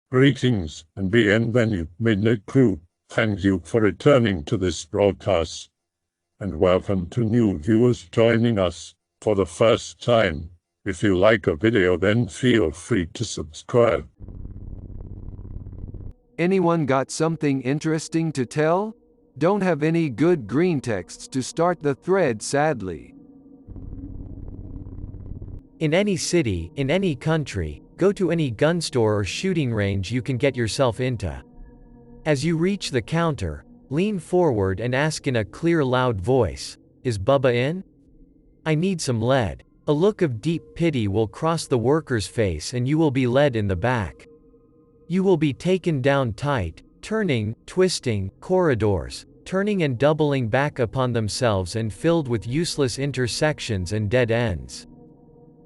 Greetings and bienvenue, midnight crew. Thank you for returning to this broadcast, and welcome to new viewers joining us for the first time. If you like a video, then feel free to subscribe. Anyone got something interesting to tell? Don't have any good green texts to start the thread, sadly. In any city, in any country, go to any gun store or shooting range you can get yourself into. As you reach the counter, lean forward and ask in a clear, loud voice, "Is Bubba in? I need some lead." A look of deep pity will cross the worker's face and you will be led in the back. You will be taken down tight, turning, twisting, corridors, turning and doubling back upon themselves and filled with useless intersections and dead ends.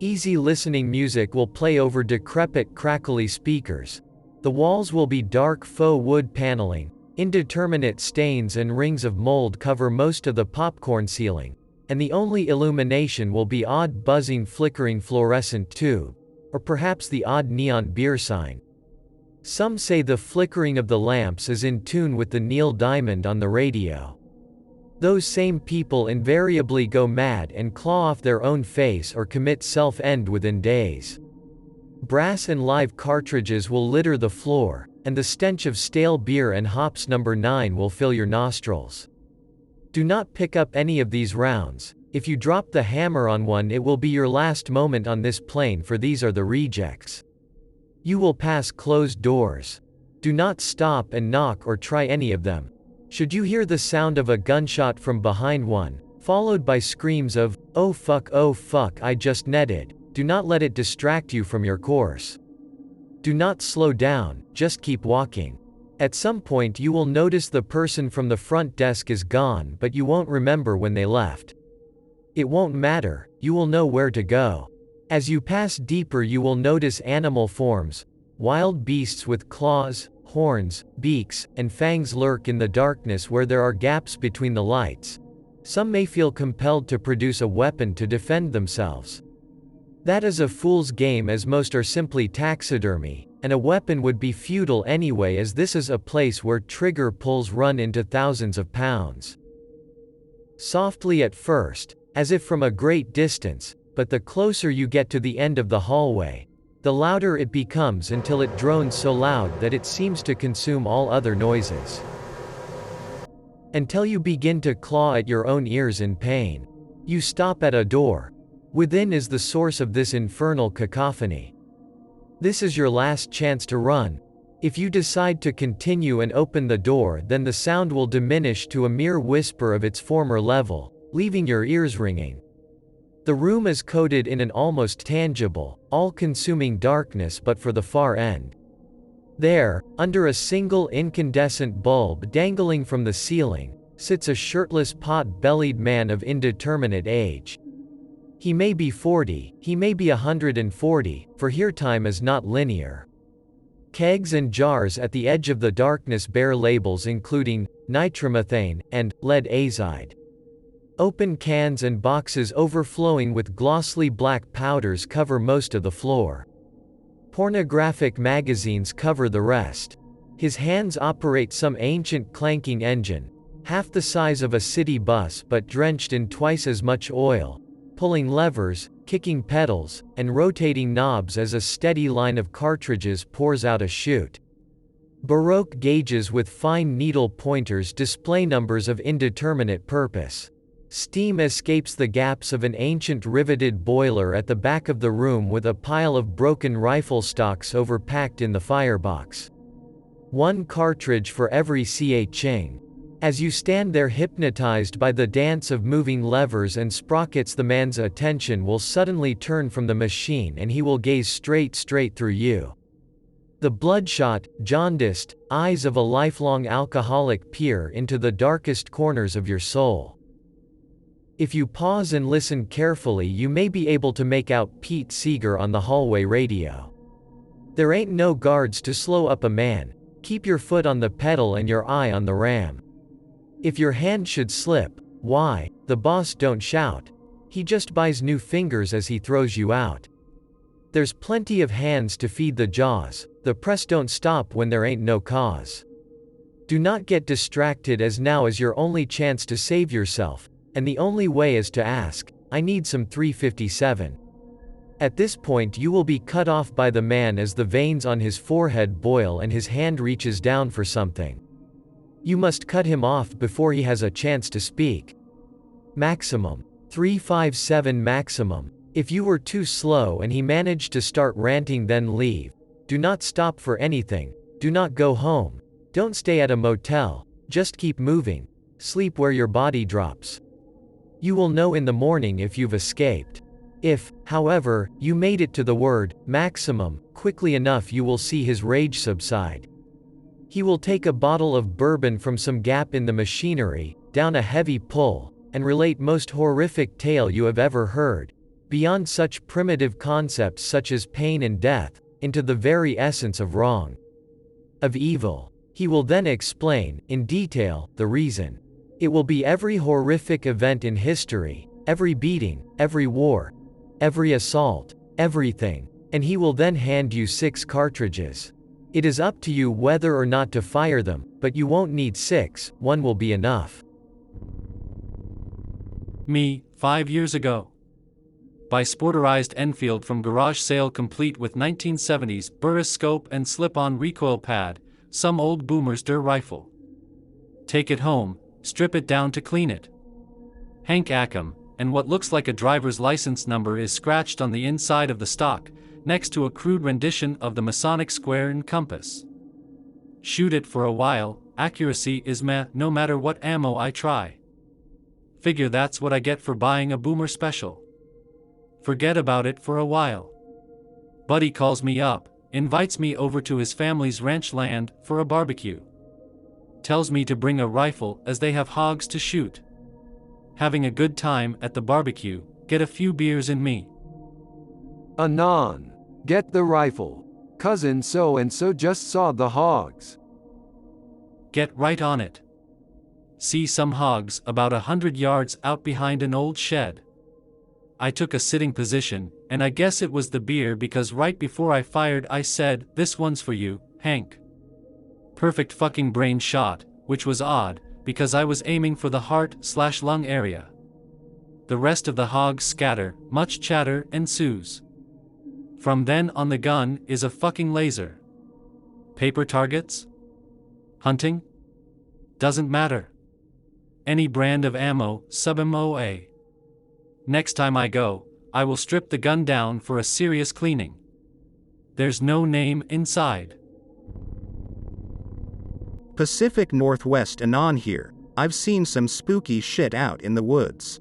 Easy listening music will play over decrepit, crackly speakers. The walls will be dark faux wood paneling. Indeterminate stains and rings of mold cover most of the popcorn ceiling, and the only illumination will be odd buzzing flickering fluorescent tube, or perhaps the odd neon beer sign. Some say the flickering of the lamps is in tune with the Neil Diamond on the radio. Those same people invariably go mad and claw off their own face or commit self-end within days. Brass and live cartridges will litter the floor, and the stench of stale beer and hops number 9 will fill your nostrils. Do not pick up any of these rounds. If you drop the hammer on one, it will be your last moment on this plane, for these are the rejects. You will pass closed doors. Do not stop and knock or try any of them. Should you hear the sound of a gunshot from behind one, followed by screams of, oh fuck, I just netted," do not let it distract you from your course. Do not slow down, just keep walking. At some point you will notice the person from the front desk is gone, but you won't remember when they left. It won't matter, you will know where to go. As you pass deeper you will notice animal forms. Wild beasts with claws, horns, beaks, and fangs lurk in the darkness where there are gaps between the lights. Some may feel compelled to produce a weapon to defend themselves. That is a fool's game, as most are simply taxidermy, and a weapon would be futile anyway, as this is a place where trigger pulls run into thousands of pounds. Softly at first, as if from a great distance, but the closer you get to the end of the hallway, the louder it becomes until it drones so loud that it seems to consume all other noises. Until you begin to claw at your own ears in pain. You stop at a door. Within is the source of this infernal cacophony. This is your last chance to run. If you decide to continue and open the door, then the sound will diminish to a mere whisper of its former level, leaving your ears ringing. The room is coated in an almost tangible, all-consuming darkness, but for the far end. There, under a single incandescent bulb dangling from the ceiling, sits a shirtless pot-bellied man of indeterminate age. He may be 40, he may be 140, for here time is not linear. Kegs and jars at the edge of the darkness bear labels including nitromethane and lead azide. Open cans and boxes overflowing with glossy black powders cover most of the floor. Pornographic magazines cover the rest. His hands operate some ancient clanking engine, half the size of a city bus but drenched in twice as much oil, pulling levers, kicking pedals, and rotating knobs as a steady line of cartridges pours out a chute. Baroque gauges with fine needle pointers display numbers of indeterminate purpose. Steam escapes the gaps of an ancient riveted boiler at the back of the room with a pile of broken rifle stocks overpacked in the firebox. One cartridge for every ching. As you stand there hypnotized by the dance of moving levers and sprockets, the man's attention will suddenly turn from the machine and he will gaze straight through you. The bloodshot, jaundiced eyes of a lifelong alcoholic peer into the darkest corners of your soul. If you pause and listen carefully, you may be able to make out Pete Seeger on the hallway radio. There ain't no guards to slow up a man. Keep your foot on the pedal and your eye on the ram. If your hand should slip, why, the boss don't shout. He just buys new fingers as he throws you out. There's plenty of hands to feed the jaws, the press don't stop when there ain't no cause. Do not get distracted, as now is your only chance to save yourself, and the only way is to ask, I need some 357. At this point you will be cut off by the man as the veins on his forehead boil and his hand reaches down for something. You must cut him off before he has a chance to speak. Maximum. 357 maximum. If you were too slow and he managed to start ranting, then leave. Do not stop for anything. Do not go home. Don't stay at a motel. Just keep moving. Sleep where your body drops. You will know in the morning if you've escaped. If, however, you made it to the word maximum quickly enough, you will see his rage subside. He will take a bottle of bourbon from some gap in the machinery, down a heavy pull, and relate most horrific tale you have ever heard, beyond such primitive concepts such as pain and death, into the very essence of wrong, of evil. He will then explain, in detail, the reason. It will be every horrific event in history, every beating, every war, every assault, everything, and he will then hand you 6 cartridges. It is up to you whether or not to fire them, but you won't need 6, 1 will be enough. Me, 5 years ago. By Sporterized Enfield from garage sale, complete with 1970s Burris scope and slip-on recoil pad, some old boomer's der rifle. Take it home, strip it down to clean it. Hank Ackham, and what looks like a driver's license number is scratched on the inside of the stock, next to a crude rendition of the Masonic square and compass. Shoot it for a while, accuracy is meh no matter what ammo I try. Figure that's what I get for buying a boomer special. Forget about it for a while. Buddy calls me up, invites me over to his family's ranch land for a barbecue. Tells me to bring a rifle as they have hogs to shoot. Having a good time at the barbecue, get a few beers in me. Anon. Get the rifle. Cousin so-and-so just saw the hogs. Get right on it. See some hogs about 100 yards out behind an old shed. I took a sitting position, and I guess it was the beer because right before I fired I said, "This one's for you, Hank." Perfect fucking brain shot, which was odd, because I was aiming for the heart/lung area. The rest of the hogs scatter, much chatter ensues. From then on the gun is a fucking laser. Paper targets? Hunting? Doesn't matter. Any brand of ammo, sub-MOA. Next time I go, I will strip the gun down for a serious cleaning. There's no name inside. Pacific Northwest Anon here. I've seen some spooky shit out in the woods.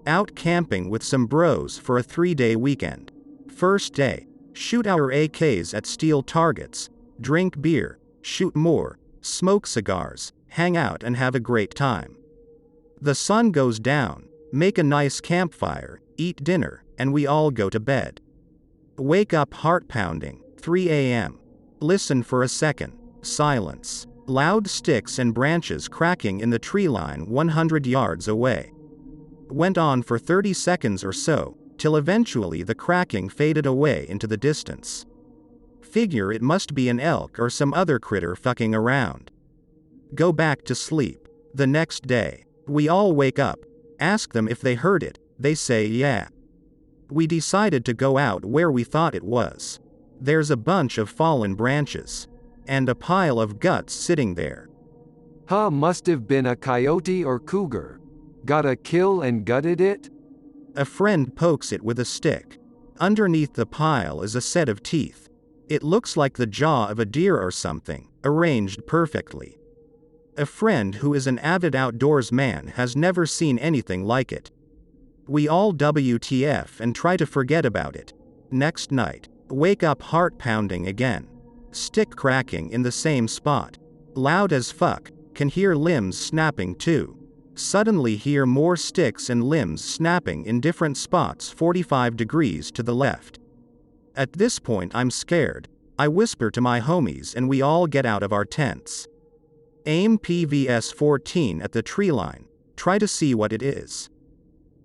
Out camping with some bros for a 3-day weekend. First day, shoot our AKs at steel targets, drink beer, shoot more, smoke cigars, hang out and have a great time. The sun goes down, make a nice campfire, eat dinner, and we all go to bed. Wake up heart pounding, 3 a.m. Listen for a second, silence. Loud sticks and branches cracking in the tree line 100 yards away. Went on for 30 seconds or so, till eventually the cracking faded away into the distance. Figure it must be an elk or some other critter fucking around. Go back to sleep. The next day, we all wake up, ask them if they heard it, they say yeah. We decided to go out where we thought it was. There's a bunch of fallen branches. And a pile of guts sitting there. Must have been a coyote or cougar. Got a kill and gutted it? A friend pokes it with a stick. Underneath the pile is a set of teeth. It looks like the jaw of a deer or something, arranged perfectly. A friend who is an avid outdoors man has never seen anything like it. We all WTF and try to forget about it. Next night, wake up heart pounding again. Stick cracking in the same spot. Loud as fuck, can hear limbs snapping too. Suddenly hear more sticks and limbs snapping in different spots 45 degrees to the left. At this point I'm scared. I whisper to my homies and we all get out of our tents. Aim PVS-14 at the tree line, try to see what it is.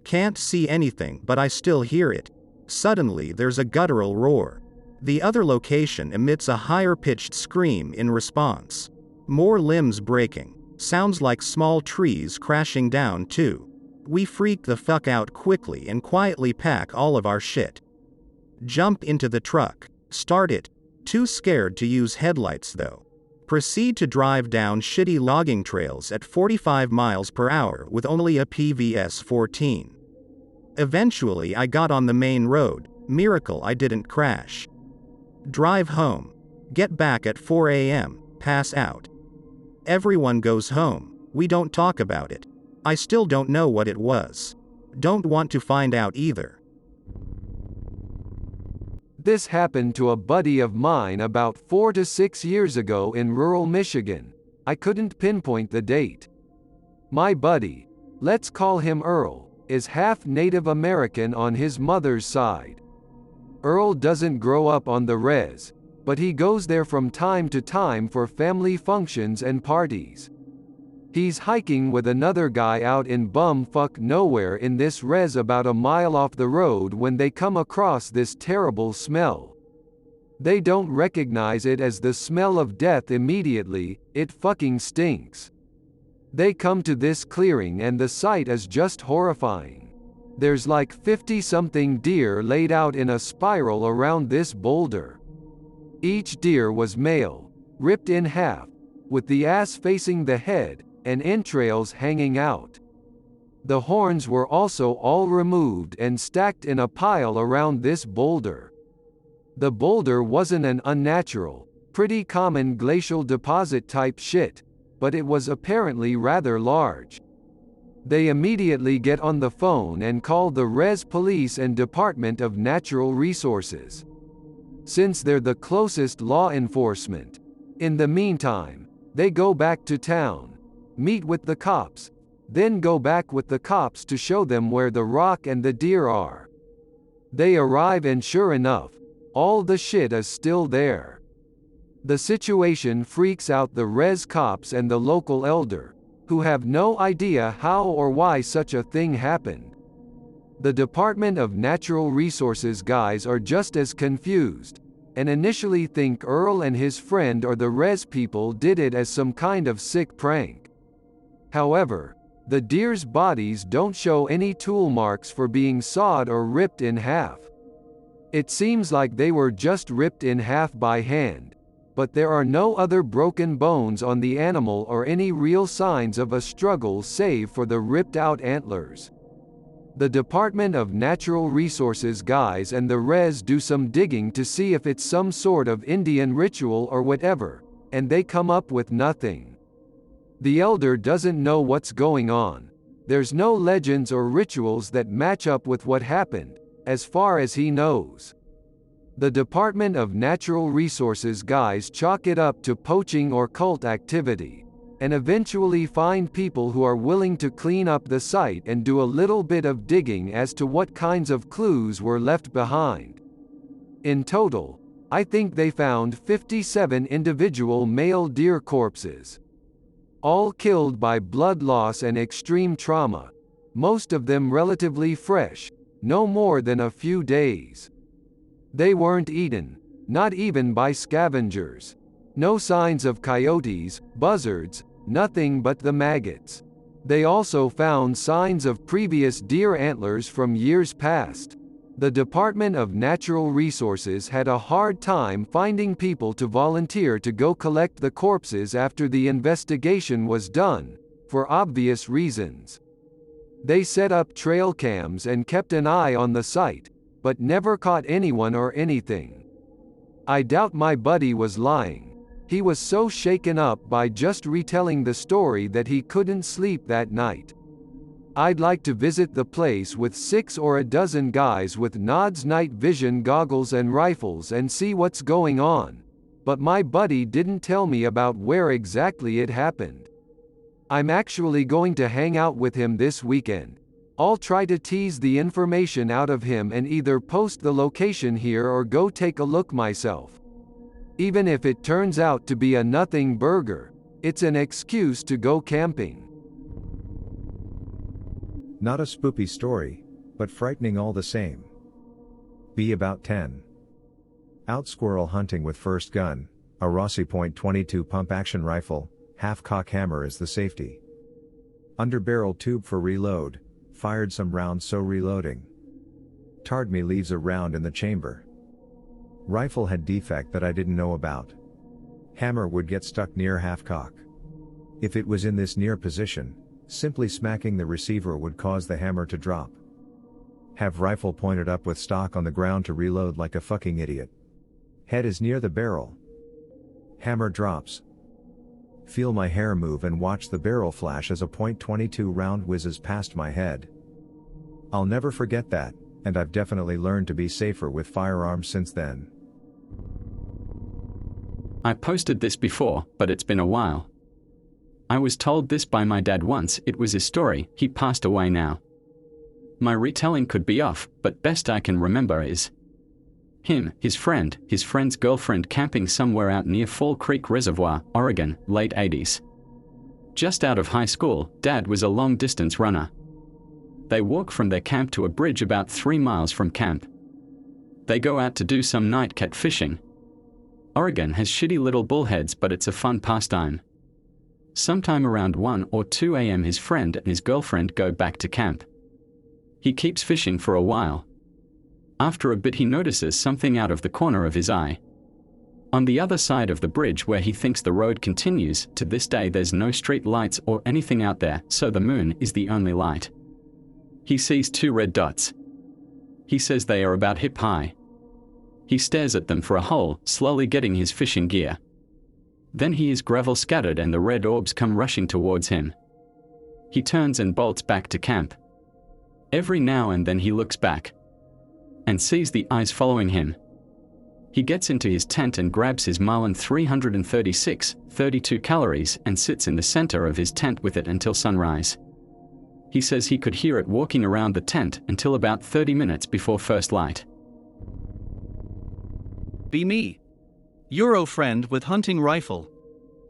Can't see anything but I still hear it. Suddenly there's a guttural roar. The other location emits a higher-pitched scream in response. More limbs breaking. Sounds like small trees crashing down too. We freak the fuck out quickly and quietly pack all of our shit. Jump into the truck. Start it. Too scared to use headlights though. Proceed to drive down shitty logging trails at 45 miles per hour with only a PVS 14. Eventually I got on the main road. Miracle I didn't crash. Drive home. Get back at 4 a.m. Pass out. Everyone goes home. We don't talk about it. I still don't know what it was. Don't want to find out either. This happened to a buddy of mine about 4 to 6 years ago in rural Michigan. I couldn't pinpoint the date. My buddy, let's call him Earl, is half Native American on his mother's side. Earl doesn't grow up on the res, but he goes there from time to time for family functions and parties. He's hiking with another guy out in bumfuck nowhere in this res about a mile off the road when they come across this terrible smell. They don't recognize it as the smell of death immediately, it fucking stinks. They come to this clearing and the sight is just horrifying. There's like 50-something deer laid out in a spiral around this boulder. Each deer was male, ripped in half, with the ass facing the head, and entrails hanging out. The horns were also all removed and stacked in a pile around this boulder. The boulder wasn't an unnatural, pretty common glacial deposit type shit, but it was apparently rather large. They immediately get on the phone and call the Res Police and Department of Natural Resources. Since they're the closest law enforcement. In the meantime, they go back to town, meet with the cops, then go back with the cops to show them where the rock and the deer are. They arrive and sure enough, all the shit is still there. The situation freaks out the res cops and the local elder, who have no idea how or why such a thing happened. The Department of Natural Resources guys are just as confused, and initially think Earl and his friend or the res people did it as some kind of sick prank. However, the deer's bodies don't show any tool marks for being sawed or ripped in half. It seems like they were just ripped in half by hand, but there are no other broken bones on the animal or any real signs of a struggle save for the ripped-out antlers. The Department of Natural Resources guys and the res do some digging to see if it's some sort of Indian ritual or whatever, and they come up with nothing. The elder doesn't know what's going on. There's no legends or rituals that match up with what happened, as far as he knows. The Department of Natural Resources guys chalk it up to poaching or cult activity, and eventually find people who are willing to clean up the site and do a little bit of digging as to what kinds of clues were left behind. In total, I think they found 57 individual male deer corpses. All killed by blood loss and extreme trauma, most of them relatively fresh, no more than a few days. They weren't eaten, not even by scavengers. No signs of coyotes, buzzards, nothing but the maggots. They also found signs of previous deer antlers from years past. The Department of Natural Resources had a hard time finding people to volunteer to go collect the corpses after the investigation was done, for obvious reasons. They set up trail cams and kept an eye on the site, but never caught anyone or anything. I doubt my buddy was lying. He was so shaken up by just retelling the story that he couldn't sleep that night. I'd like to visit the place with 6 or a dozen guys with Nod's night vision goggles and rifles and see what's going on, but my buddy didn't tell me about where exactly it happened. I'm actually going to hang out with him this weekend. I'll try to tease the information out of him and either post the location here or go take a look myself. Even if it turns out to be a nothing burger, it's an excuse to go camping. Not a spoopy story, but frightening all the same. Be about 10. Out squirrel hunting with first gun, a Rossi .22 pump-action rifle, half-cock hammer is the safety. Under-barrel tube for reload, fired some rounds so reloading. Tard me leaves a round in the chamber. Rifle had defect that I didn't know about. Hammer would get stuck near half-cock. If it was in this near position, simply smacking the receiver would cause the hammer to drop. Have rifle pointed up with stock on the ground to reload like a fucking idiot. Head is near the barrel. Hammer drops. Feel my hair move and watch the barrel flash as a .22 round whizzes past my head. I'll never forget that, and I've definitely learned to be safer with firearms since then. I posted this before, but it's been a while. I was told this by my dad once. It was his story. He passed away now. My retelling could be off, but best I can remember is him, his friend's girlfriend camping somewhere out near Fall Creek Reservoir, Oregon, late 80s. Just out of high school, Dad was a long-distance runner. They walk from their camp to a bridge about 3 miles from camp. They go out to do some night cat fishing. Oregon has shitty little bullheads, but it's a fun pastime. Sometime around 1 or 2 a.m. his friend and his girlfriend go back to camp. He keeps fishing for a while. After a bit he notices something out of the corner of his eye. On the other side of the bridge where he thinks the road continues, to this day there's no street lights or anything out there, so the moon is the only light. He sees 2 red dots. He says they are about hip high. He stares at them for a hole, slowly getting his fishing gear. Then he is gravel scattered and the red orbs come rushing towards him. He turns and bolts back to camp. Every now and then he looks back and sees the eyes following him. He gets into his tent and grabs his Marlin 336, 32 calories and sits in the center of his tent with it until sunrise. He says he could hear it walking around the tent until about 30 minutes before first light. Be me. Euro friend with hunting rifle.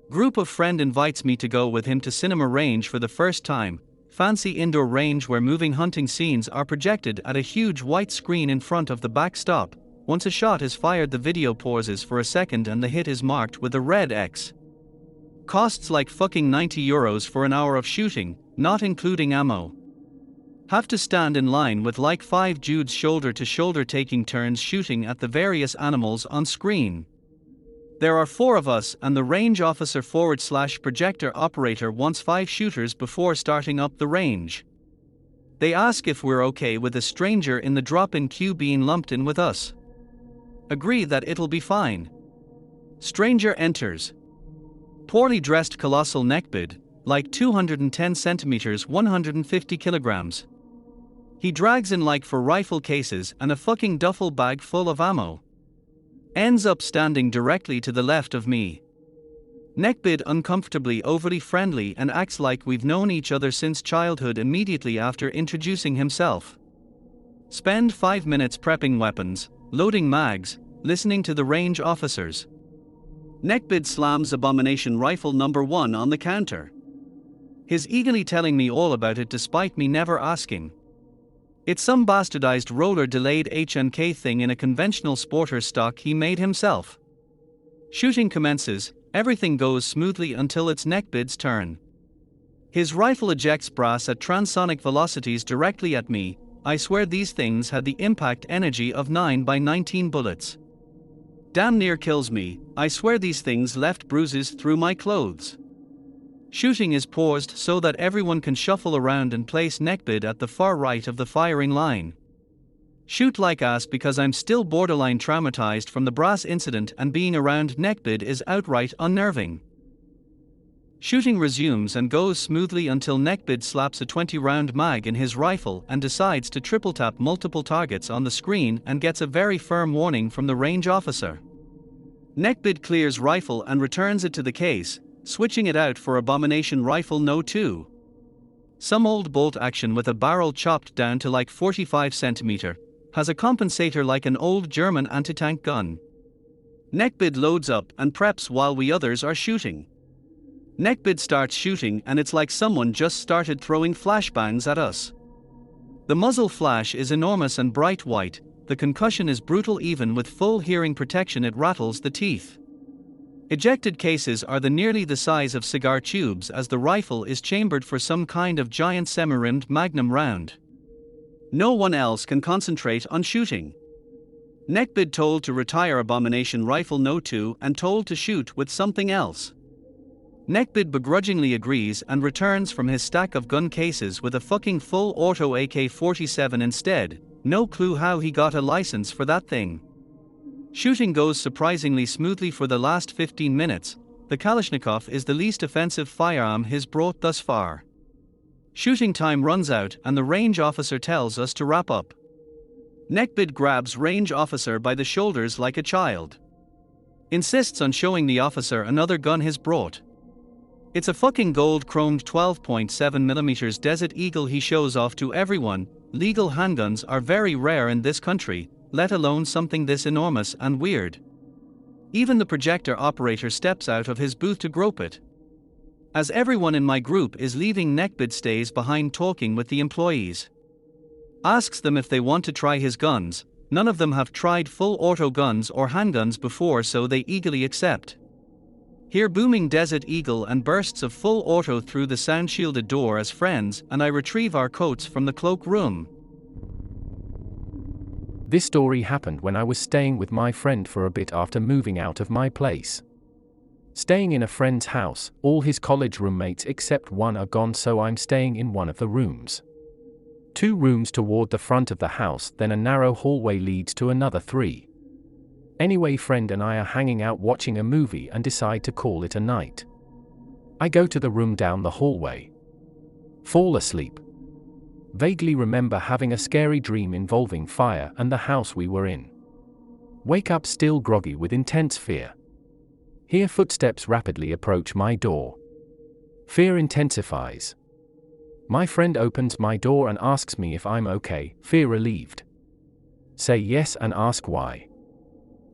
Group of friend invites me to go with him to cinema range for the first time. Fancy indoor range where moving hunting scenes are projected at a huge white screen in front of the backstop. Once a shot is fired, the video pauses for a second and the hit is marked with a red X. Costs like fucking €90 for an hour of shooting, not including ammo. Have to stand in line with like 5 dudes shoulder to shoulder taking turns shooting at the various animals on screen. There are 4 of us and the range officer / projector operator wants 5 shooters before starting up the range. They ask if we're okay with a stranger in the drop-in queue being lumped in with us. Agree that it'll be fine. Stranger enters. Poorly dressed colossal neckbeard, like 210 centimeters 150 kilograms. He drags in like 4 rifle cases and a fucking duffel bag full of ammo. Ends up standing directly to the left of me. Neckbeard uncomfortably overly friendly and acts like we've known each other since childhood immediately after introducing himself. Spend 5 minutes prepping weapons, loading mags, listening to the range officers. Neckbeard slams Abomination Rifle number 1 on the counter. He's eagerly telling me all about it despite me never asking. It's some bastardized roller delayed H&K thing in a conventional sporter stock he made himself. Shooting commences, everything goes smoothly until it's Neckbeard's turn. His rifle ejects brass at transonic velocities directly at me. I swear these things had the impact energy of 9x19 bullets. Damn near kills me. I swear these things left bruises through my clothes. Shooting is paused so that everyone can shuffle around and place Neckbeard at the far right of the firing line. Shoot like ass because I'm still borderline traumatized from the brass incident and being around Neckbeard is outright unnerving. Shooting resumes and goes smoothly until Neckbeard slaps a 20-round mag in his rifle and decides to triple tap multiple targets on the screen and gets a very firm warning from the range officer. Neckbeard clears rifle and returns it to the case, switching it out for Abomination Rifle No. 2. Some old bolt action with a barrel chopped down to like 45 cm, has a compensator like an old German anti-tank gun. Neckbeard loads up and preps while we others are shooting. Neckbeard starts shooting and it's like someone just started throwing flashbangs at us. The muzzle flash is enormous and bright white, the concussion is brutal. Even with full hearing protection, it rattles the teeth. Ejected cases are nearly the size of cigar tubes, as the rifle is chambered for some kind of giant semi-rimmed magnum round. No one else can concentrate on shooting. Neckbid told to retire Abomination Rifle No. 2 and told to shoot with something else. Neckbid begrudgingly agrees and returns from his stack of gun cases with a fucking full auto AK-47 instead. No clue how he got a license for that thing. Shooting goes surprisingly smoothly for the last 15 minutes. The Kalashnikov is the least offensive firearm he's brought thus far. Shooting time runs out and the range officer tells us to wrap up. Neckbid grabs range officer by the shoulders like a child. Insists on showing the officer another gun he's brought. It's a fucking gold-chromed 12.7mm Desert Eagle he shows off to everyone. Legal handguns are very rare in this country, let alone something this enormous and weird. Even the projector operator steps out of his booth to grope it. As everyone in my group is leaving, Neckbid stays behind talking with the employees. Asks them if they want to try his guns. None of them have tried full auto guns or handguns before, so they eagerly accept. Hear booming Desert Eagle and bursts of full auto through the sound-shielded door as friends and I retrieve our coats from the cloak room. This story happened when I was staying with my friend for a bit after moving out of my place. Staying in a friend's house, all his college roommates except one are gone, so I'm staying in one of the rooms. 2 rooms toward the front of the house, then a narrow hallway leads to another 3. Anyway, friend and I are hanging out watching a movie and decide to call it a night. I go to the room down the hallway. Fall asleep. Vaguely remember having a scary dream involving fire and the house we were in. Wake up still groggy with intense fear. Hear footsteps rapidly approach my door. Fear intensifies. My friend opens my door and asks me if I'm okay, fear relieved. Say yes and ask why.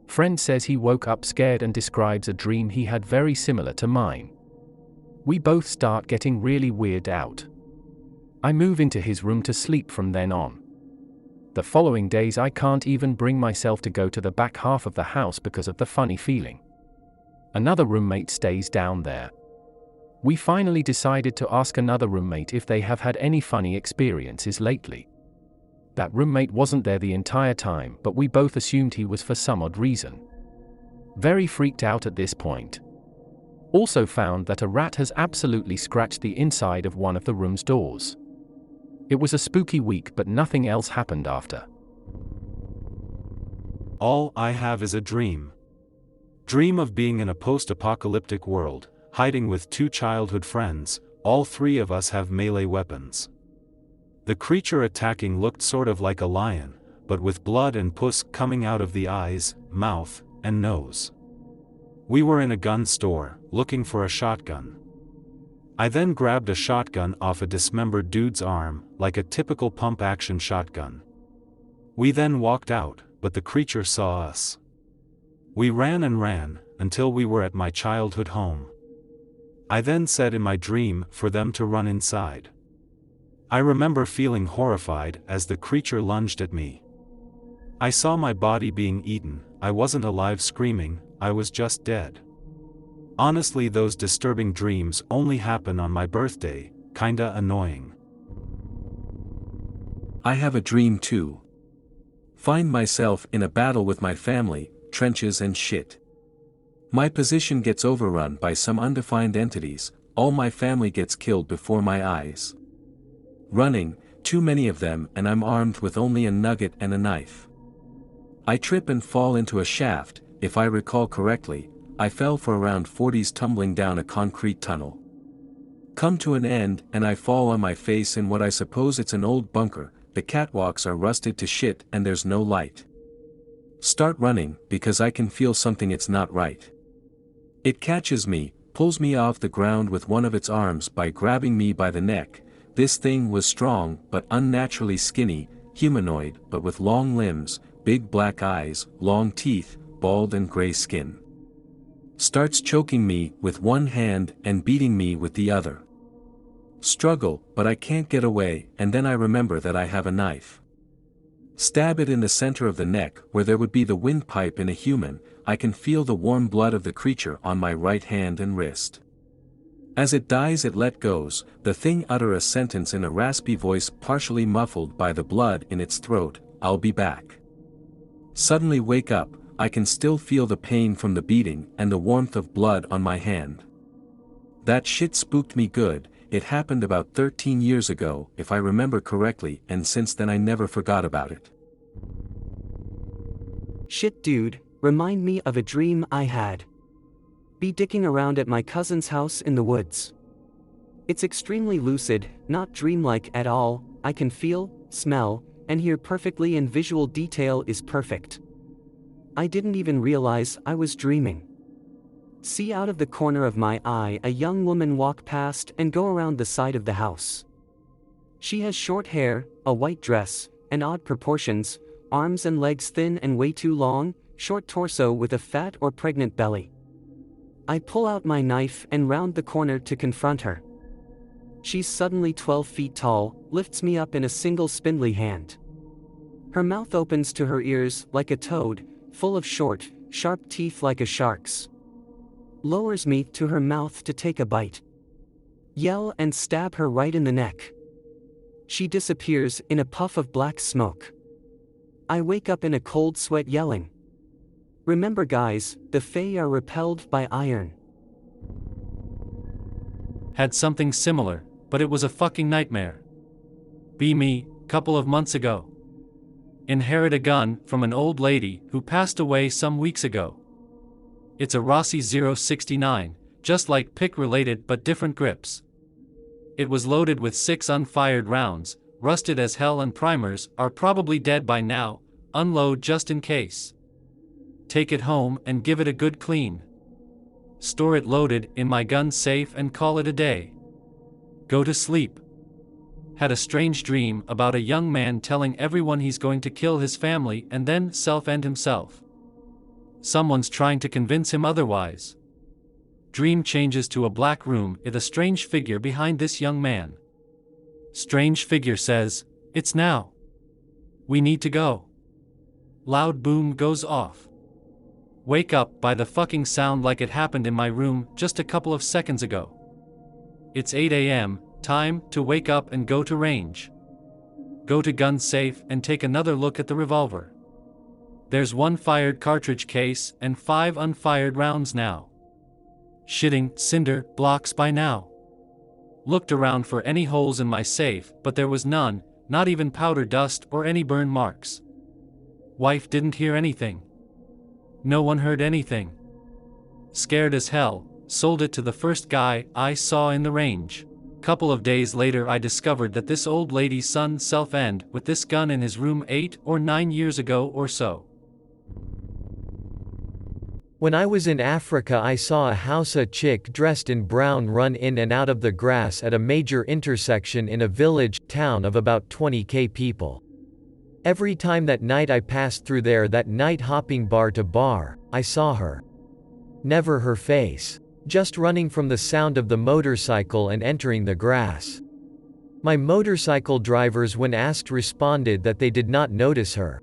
Friend says he woke up scared and describes a dream he had very similar to mine. We both start getting really weirded out. I move into his room to sleep from then on. The following days I can't even bring myself to go to the back half of the house because of the funny feeling. Another roommate stays down there. We finally decided to ask another roommate if they have had any funny experiences lately. That roommate wasn't there the entire time, but we both assumed he was for some odd reason. Very freaked out at this point. Also found that a rat has absolutely scratched the inside of one of the room's doors. It was a spooky week, but nothing else happened after. All I have is a dream. Dream of being in a post-apocalyptic world, hiding with 2 childhood friends. All 3 of us have melee weapons. The creature attacking looked sort of like a lion, but with blood and pus coming out of the eyes, mouth, and nose. We were in a gun store, looking for a shotgun. I then grabbed a shotgun off a dismembered dude's arm, like a typical pump-action shotgun. We then walked out, but the creature saw us. We ran and ran, until we were at my childhood home. I then said in my dream for them to run inside. I remember feeling horrified as the creature lunged at me. I saw my body being eaten. I wasn't alive screaming, I was just dead. Honestly, those disturbing dreams only happen on my birthday, kinda annoying. I have a dream too. Find myself in a battle with my family, trenches and shit. My position gets overrun by some undefined entities, all my family gets killed before my eyes. Running, too many of them, and I'm armed with only a nugget and a knife. I trip and fall into a shaft. If I recall correctly, I fell for around 40s tumbling down a concrete tunnel. Come to an end and I fall on my face in what I suppose it's an old bunker. The catwalks are rusted to shit and there's no light. Start running because I can feel something it's not right. It catches me, pulls me off the ground with one of its arms by grabbing me by the neck. This thing was strong but unnaturally skinny, humanoid but with long limbs, big black eyes, long teeth, bald and gray skin. Starts choking me with one hand and beating me with the other. Struggle, but I can't get away, and then I remember that I have a knife. Stab it in the center of the neck where there would be the windpipe in a human. I can feel the warm blood of the creature on my right hand and wrist. As it dies it let goes, the thing utter a sentence in a raspy voice partially muffled by the blood in its throat, "I'll be back." Suddenly wake up, I can still feel the pain from the beating and the warmth of blood on my hand. That shit spooked me good. It happened about 13 years ago, if I remember correctly, and since then I never forgot about it. Shit dude, remind me of a dream I had. Be dicking around at my cousin's house in the woods. It's extremely lucid, not dreamlike at all. I can feel, smell, and hear perfectly and visual detail is perfect. I didn't even realize I was dreaming. See out of the corner of my eye a young woman walk past and go around the side of the house. She has short hair, a white dress, and odd proportions, arms and legs thin and way too long, short torso with a fat or pregnant belly. I pull out my knife and round the corner to confront her. She's suddenly 12 feet tall, lifts me up in a single spindly hand. Her mouth opens to her ears like a toad, full of short, sharp teeth like a shark's. Lowers me to her mouth to take a bite. Yell and stab her right in the neck. She disappears in a puff of black smoke. I wake up in a cold sweat yelling. Remember guys, the Fae are repelled by iron. Had something similar, but it was a fucking nightmare. Be me, couple of months ago. Inherit a gun from an old lady who passed away some weeks ago. It's a Rossi 069, just like pick related but different grips. It was loaded with 6 unfired rounds, rusted as hell and primers are probably dead by now, unload just in case. Take it home and give it a good clean. Store it loaded in my gun safe and call it a day. Go to sleep. Had a strange dream about a young man telling everyone he's going to kill his family and then self-end himself. Someone's trying to convince him otherwise. Dream changes to a black room with a strange figure behind this young man. Strange figure says, "It's now. We need to go." Loud boom goes off. Wake up by the fucking sound like it happened in my room just a couple of seconds ago. It's 8 a.m., time to wake up and go to range. Go to gun safe and take another look at the revolver. There's 1 fired cartridge case and 5 unfired rounds now. Shitting cinder blocks by now. Looked around for any holes in my safe, but there was none, not even powder dust or any burn marks. Wife didn't hear anything. No one heard anything. Scared as hell, sold it to the first guy I saw in the range. Couple of days later I discovered that this old lady's son self-ended with this gun in his room 8 or 9 years ago or so. When I was in Africa I saw a Hausa chick dressed in brown run in and out of the grass at a major intersection in a village, town of about 20k people. Every time that night I passed through there, that night hopping bar to bar, I saw her. Never her face. Just running from the sound of the motorcycle and entering the grass. My motorcycle drivers when asked responded that they did not notice her.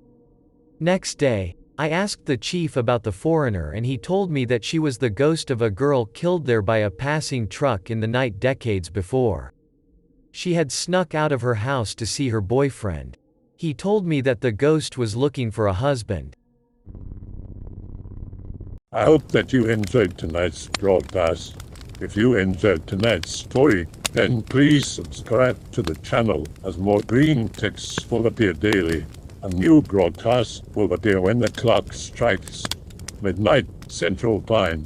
Next day, I asked the chief about the foreigner and he told me that she was the ghost of a girl killed there by a passing truck in the night decades before. She had snuck out of her house to see her boyfriend. He told me that the ghost was looking for a husband. I hope that you enjoyed tonight's broadcast. If you enjoyed tonight's story, then please subscribe to the channel as more green texts will appear daily. A new broadcast will appear when the clock strikes midnight Central Time.